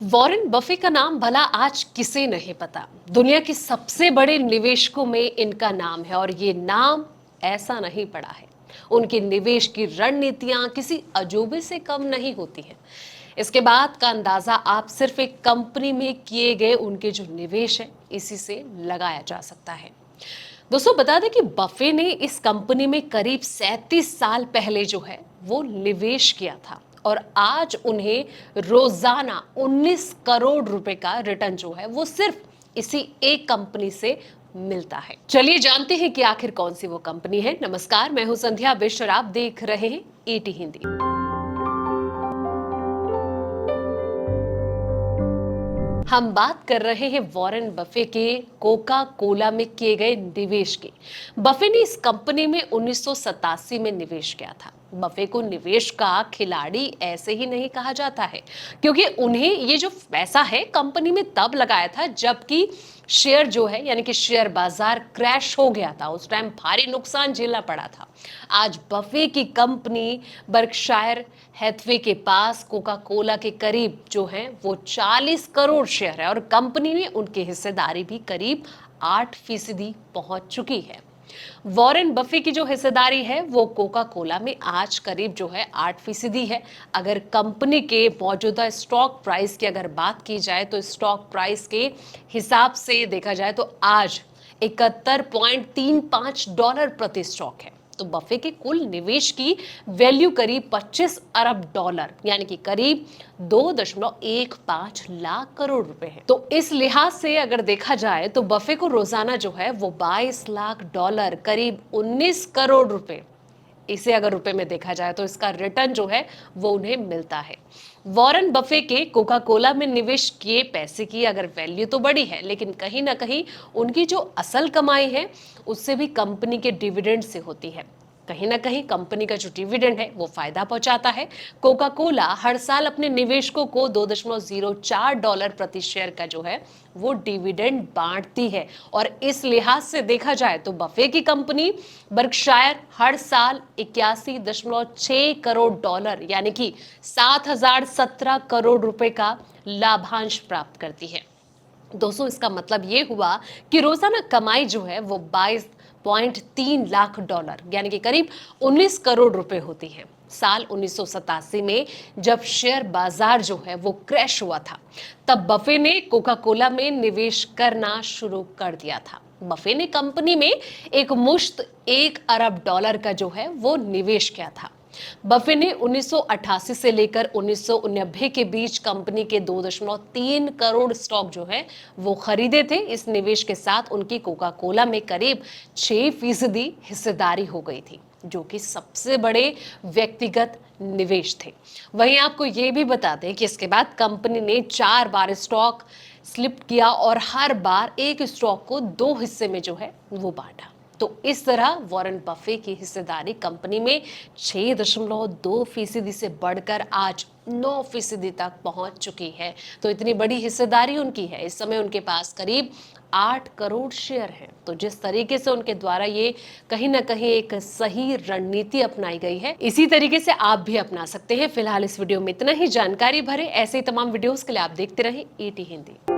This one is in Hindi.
वॉरेन बफे का नाम भला आज किसे नहीं पता। दुनिया के सबसे बड़े निवेशकों में इनका नाम है और ये नाम ऐसा नहीं पड़ा है। उनकी निवेश की रणनीतियां किसी अजूबे से कम नहीं होती हैं। इसके बाद का अंदाजा आप सिर्फ एक कंपनी में किए गए उनके जो निवेश है इसी से लगाया जा सकता है। दोस्तों बता दें कि बफे ने इस कंपनी में करीब 37 साल पहले जो है वो निवेश किया था और आज उन्हें रोजाना 19 करोड़ रुपए का रिटर्न जो है वो सिर्फ इसी एक कंपनी से मिलता है। चलिए जानते हैं कि आखिर कौन सी वो कंपनी है। नमस्कार, मैं हूं संध्या विश्व और आप देख रहे हैं ईटी हिंदी। हम बात कर रहे हैं वॉरेन बफे के कोका कोला में किए गए निवेश की। बफे ने इस कंपनी में 1987 में निवेश किया था। बफे को निवेश का खिलाड़ी ऐसे ही नहीं कहा जाता है, क्योंकि उन्हें ये जो पैसा है कंपनी में तब लगाया था जबकि शेयर जो है यानी कि शेयर बाजार क्रैश हो गया था। उस टाइम भारी नुकसान झेलना पड़ा था। आज बफे की कंपनी बर्कशायर हैथवे के पास कोका कोला के करीब जो है वो 40 करोड़ शेयर है और कंपनी में उनकी हिस्सेदारी भी करीब 8% पहुंच चुकी है। वॉरेन बफे की जो हिस्सेदारी है वो कोका कोला में आज करीब जो है 8% है। अगर कंपनी के मौजूदा स्टॉक प्राइस की अगर बात की जाए तो स्टॉक प्राइस के हिसाब से देखा जाए तो आज $71.35 प्रति स्टॉक है। तो बफे के कुल निवेश की वैल्यू करीब 25 अरब डॉलर यानी कि करीब 2.15 लाख करोड़ रुपए है। तो इस लिहाज से अगर देखा जाए तो बफे को रोजाना जो है वो 22 लाख डॉलर करीब 19 करोड़ रुपए, इसे अगर रुपए में देखा जाए तो इसका रिटर्न जो है वो उन्हें मिलता है। वॉरेन बफे के कोका कोला में निवेश किए पैसे की अगर वैल्यू तो बड़ी है, लेकिन कहीं ना कहीं उनकी जो असल कमाई है उससे भी कंपनी के डिविडेंड से होती है। कहीं ना कहीं कंपनी का जो डिविडेंड है वो फायदा पहुंचाता है। कोका कोला हर साल अपने निवेशकों को $2.04 प्रति शेयर का जो है वो डिविडेंड बांटती है और इस लिहाज से देखा जाए तो बफे की कंपनी बर्कशायर हर साल 81.6 करोड़ डॉलर यानी कि 7,017 करोड़ रुपए का लाभांश प्राप्त करती है। दोस्तों इसका मतलब ये हुआ कि रोजाना कमाई जो है वो 22.3 लाख डॉलर यानी कि करीब 19 करोड़ रुपए होती है। साल 1987 में जब शेयर बाजार जो है वो क्रैश हुआ था तब बफे ने कोका कोला में निवेश करना शुरू कर दिया था। बफे ने कंपनी में एक मुश्त 1 अरब डॉलर का जो है वो निवेश किया था। बफे ने 1988 से लेकर 1990 के बीच कंपनी के 2.3 करोड़ स्टॉक जो है वो खरीदे थे। इस निवेश के साथ उनकी कोका कोला में करीब 6% हिस्सेदारी हो गई थी, जो कि सबसे बड़े व्यक्तिगत निवेश थे। वहीं आपको ये भी बता दें कि इसके बाद कंपनी ने 4 बार स्टॉक स्लिप किया और हर बार एक स्टॉक को 2 हिस्से में जो है वो बांटा। तो इस तरह वॉरेन बफे की हिस्सेदारी कंपनी में 6.2% से बढ़कर आज 9% तक पहुंच चुकी है। तो इतनी बड़ी हिस्सेदारी उनकी है। इस समय उनके पास करीब 8 करोड़ शेयर हैं। तो जिस तरीके से उनके द्वारा ये कहीं ना कहीं एक सही रणनीति अपनाई गई है, इसी तरीके से आप भी अपना सकते हैं। फिलहाल इस वीडियो में इतना ही। जानकारी भरे ऐसे ही तमाम वीडियोस के लिए आप देखते रहें ईटी हिंदी।